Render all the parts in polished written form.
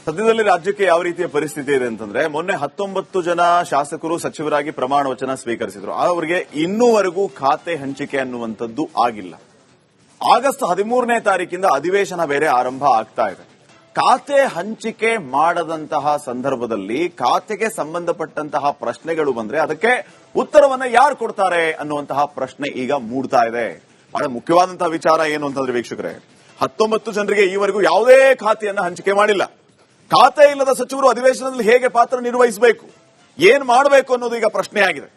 ಸದ್ಯದಲ್ಲಿ ರಾಜ್ಯಕ್ಕೆ ಯಾವ ರೀತಿಯ ಪರಿಸ್ಥಿತಿ ಇದೆ ಅಂತಂದ್ರೆ, ಮೊನ್ನೆ 19 ಜನ ಶಾಸಕರು ಸಚಿವರಾಗಿ ಪ್ರಮಾಣ ವಚನ ಸ್ವೀಕರಿಸಿದ್ರು. ಅವರಿಗೆ ಇನ್ನೂವರೆಗೂ ಖಾತೆ ಹಂಚಿಕೆ ಅನ್ನುವಂಥದ್ದು ಆಗಿಲ್ಲ. ಆಗಸ್ಟ್ 13ನೇ ತಾರೀಕಿಂದ ಅಧಿವೇಶನ ಬೇರೆ ಆರಂಭ ಆಗ್ತಾ ಇದೆ. ಖಾತೆ ಹಂಚಿಕೆ ಮಾಡದಂತಹ ಸಂದರ್ಭದಲ್ಲಿ ಖಾತೆಗೆ ಸಂಬಂಧಪಟ್ಟಂತಹ ಪ್ರಶ್ನೆಗಳು ಬಂದ್ರೆ ಅದಕ್ಕೆ ಉತ್ತರವನ್ನ ಯಾರು ಕೊಡ್ತಾರೆ ಅನ್ನುವಂತಹ ಪ್ರಶ್ನೆ ಈಗ ಮೂಡ್ತಾ ಇದೆ. ಬಹಳ ಮುಖ್ಯವಾದಂತಹ ವಿಚಾರ ಏನು ಅಂತಂದ್ರೆ ವೀಕ್ಷಕರೇ, 19 ಜನರಿಗೆ ಈವರೆಗೂ ಯಾವುದೇ ಖಾತೆಯನ್ನ ಹಂಚಿಕೆ ಮಾಡಿಲ್ಲ. ಖಾತೆ ಇಲ್ಲದ ಸಚಿವರು ಅಧಿವೇಶನದಲ್ಲಿ ಹೇಗೆ ಪಾತ್ರ ನಿರ್ವಹಿಸಬೇಕು, ಏನ್ ಮಾಡಬೇಕು ಅನ್ನೋದು ಈಗ ಪ್ರಶ್ನೆಯಾಗಿದೆ.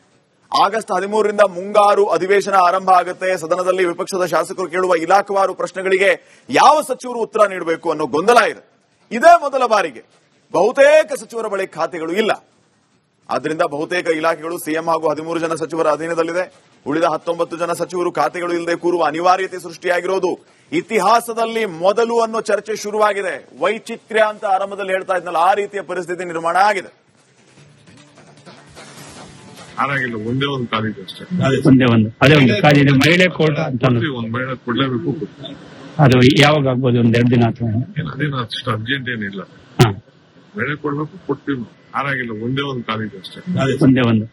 ಆಗಸ್ಟ್ 13ರಿಂದ ಮುಂಗಾರು ಅಧಿವೇಶನ ಆರಂಭ ಆಗುತ್ತೆ. ಸದನದಲ್ಲಿ ವಿಪಕ್ಷದ ಶಾಸಕರು ಕೇಳುವ ಇಲಾಖಾವಾರು ಪ್ರಶ್ನೆಗಳಿಗೆ ಯಾವ ಸಚಿವರು ಉತ್ತರ ನೀಡಬೇಕು ಅನ್ನೋ ಗೊಂದಲ ಇದೆ. ಇದೇ ಮೊದಲ ಬಾರಿಗೆ ಬಹುತೇಕ ಸಚಿವರ ಬಳಿ ಖಾತೆಗಳು ಇಲ್ಲ. ಆದ್ರಿಂದ ಬಹುತೇಕ ಇಲಾಖೆಗಳು ಸಿಎಂ ಹಾಗೂ 13 ಜನ ಸಚಿವರ ಅಧೀನದಲ್ಲಿದೆ. ಉಳಿದ 19 ಜನ ಸಚಿವರು ಖಾತೆಗಳು ಇಲ್ಲದೆ ಕೂರುವ ಅನಿವಾರ್ಯತೆ ಸೃಷ್ಟಿಯಾಗಿರೋದು ಇತಿಹಾಸದಲ್ಲಿ ಮೊದಲು ಅನ್ನೋ ಚರ್ಚೆ ಶುರುವಾಗಿದೆ. ವೈಚಿತ್ರ್ಯ ಅಂತ ಆರಂಭದಲ್ಲಿ ಹೇಳ್ತಾ ಇದ್ನಲ್ಲ, ಆ ರೀತಿಯ ಪರಿಸ್ಥಿತಿ ನಿರ್ಮಾಣ ಆಗಿದೆ. ಆರಾಗಿಲ್ಲ, ಒಂದೇ ಒಂದು ಕಾಲಿದೆ ಅಷ್ಟೇ. ಅದೇ ಒಂದು ಕಾಲಿದೆ. ಮಹಿಳೆ ಕೋಟ ಅಂತ ಒಂದು ಮಹಿಳೆ ಕೊಡ್ಲೇಬೇಕು. ಅದು ಯಾವಾಗ ಆಗ್ಬೋದು? ಒಂದೆರಡು ದಿನ ಅಥವಾ ಅದೇನು ಅಷ್ಟು ಅರ್ಜೆಂಟ್ ಏನಿಲ್ಲ. ಮಹಿಳೆ ಕೊಡ್ಬೇಕು, ಕೊಡ್ತೀವಿ. ಆರಾಗಿಲ್ಲ, ಒಂದೇ ಒಂದು ಕಾಲಿದೆ ಅಷ್ಟೇ.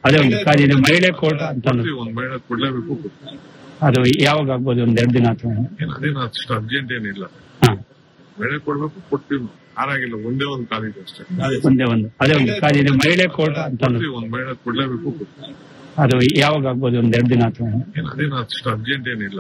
ಅದೇ ಒಂದು ಕಾಲಿದೆ. ಮಹಿಳೆ ಕೋಟ ಅಂತ ಒಂದು ಮಹಿಳೆ ಕೊಡ್ಲೇಬೇಕು. ಅದು ಯಾವಾಗ ಆಗ್ಬೋದು? ಒಂದೆರಡು ದಿನ ಅಥವಾ ಅದೇನು ಅಷ್ಟು ಅರ್ಜೆಂಟ್ ಏನಿಲ್ಲ. ಮಹಿಳೆ ಕೊಡ್ಬೇಕು, ಕೊಡ್ತೀವಿ. ಆರಾಗಿಲ್ಲ, ಒಂದೇ ಒಂದು ಕಾಲಿದೆ ಅಷ್ಟೇ. ಅದೇ ಒಂದು ಕಾಲಿದೆ. ಮಹಿಳೆ ಕೋಟ ಅಂತ ಒಂದು ಮಹಿಳೆ ಕೊಡ್ಲೇಬೇಕು. ಅದು ಯಾವಾಗ ಆಗ್ಬೋದು? ಒಂದೆರಡು ದಿನ ಅಥವಾ ಅದೇನು ಅಷ್ಟು ಅರ್ಜೆಂಟ್ ಏನಿಲ್ಲ.